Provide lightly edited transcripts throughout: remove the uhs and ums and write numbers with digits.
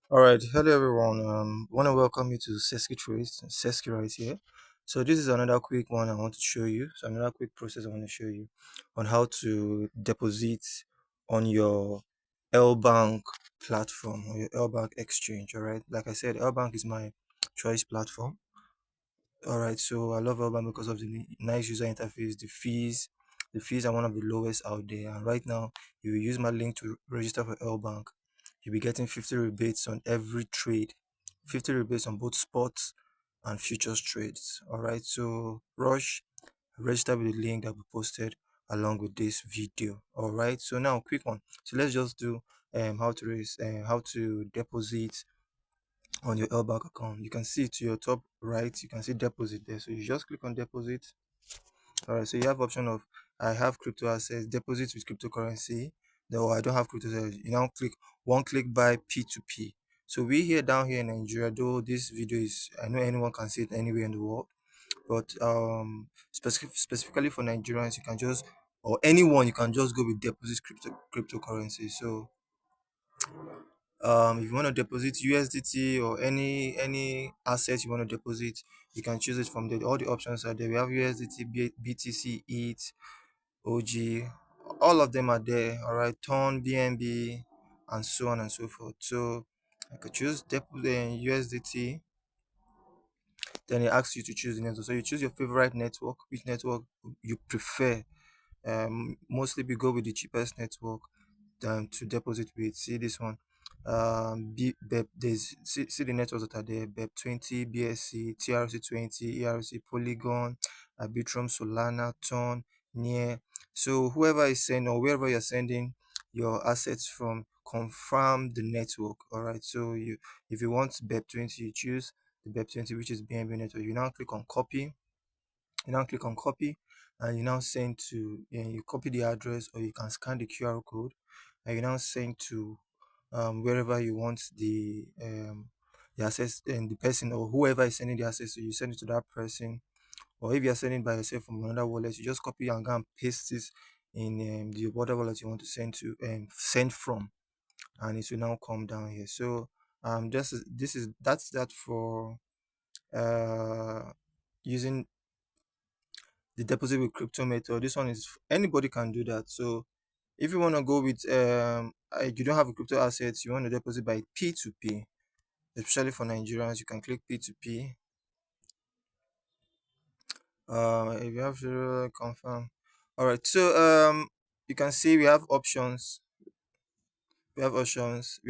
All right, hello everyone. Want to welcome you to Sesky Trace. Sesky right here. So this is another quick one I want to show you. So another quick process I want to show you on how to deposit on your LBank platform or your LBank exchange. All right, like I said, LBank is my choice platform. All right, so I love Urban because of the nice user interface, the fees are one of the lowest out there. And right now, if you use my link to register for Urbank, you'll be getting 50 rebates on every trade, 50 rebates on both spots and futures trades. All right, so rush, register with the link that we posted along with this video. All right, so now quick one. So let's just do how to deposit on your LBank account. You can see to your top right, you can see deposit there. So you just click on deposit. All right, so you have option of I have crypto assets, deposit with cryptocurrency. Though I don't have crypto assets, you now click one click buy P2P. So we here down here in Nigeria, though this video is I know anyone can see it anywhere in the world, but specifically for Nigerians, you can just or anyone you can just go with deposit cryptocurrency. So if you want to deposit USDT or any asset you want to deposit, you can choose it from there. All the options are there. We have USDT, BTC, ETH, OG, all of them are there. All right, Ton, BNB, and so on and so forth. So I could choose deposit USDT. Then it asks you to choose the network. So you choose your favorite network, which network you prefer. Mostly we go with the cheapest network to deposit with. See this one. There's see the networks that are there: BEP20, BSC, TRC20, ERC, Polygon, Arbitrum, Solana, Ton, Near. So whoever is sending or wherever you're sending your assets from, confirm the network. All right. So if you want BEP20, you choose the BEP20, which is BNB network. You now click on copy. You now click on copy, and you now send to you copy the address, or you can scan the QR code, and you now send to wherever you want the access, and the person or whoever is sending the access, so you send it to that person. Or if you're sending by yourself from another wallet, you just copy and go and paste this in the water wallet you want to send from, and it will now come down here. So that's that for using the deposit with crypto method. This one is anybody can do that. So if you want to go with you don't have a crypto assets, you want to deposit by P2P, especially for Nigerians, you can click P2P. If you have to confirm. All right. So you can see we have options. We have options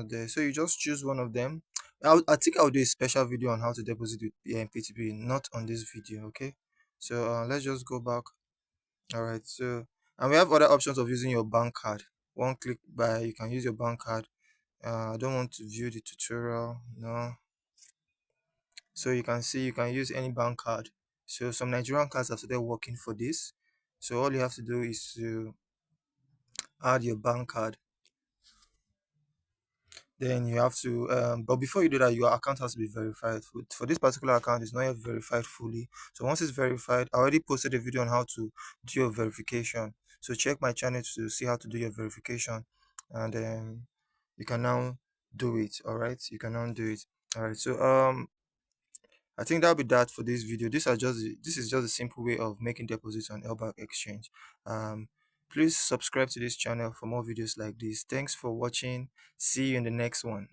there. So you just choose one of them. I think I'll do a special video on how to deposit with P2P, not on this video. Okay. So let's just go back. All right. So, and we have other options of using your bank card. One click by, you can use your bank card. I don't want to view the tutorial. No. So you can see you can use any bank card. So some Nigerian cards have started working for this. So all you have to do is to add your bank card. Then you have to, but before you do that, your account has to be verified. For this particular account, it's not yet verified fully. So once it's verified, I already posted a video on how to do your verification. So check my channel to see how to do your verification, and you can now do it. All right, you can now do it. All right. So I think that'll be that for this video. This is just a simple way of making deposits on LBank Exchange. Um, please subscribe to this channel for more videos like this. Thanks for watching. See you in the next one.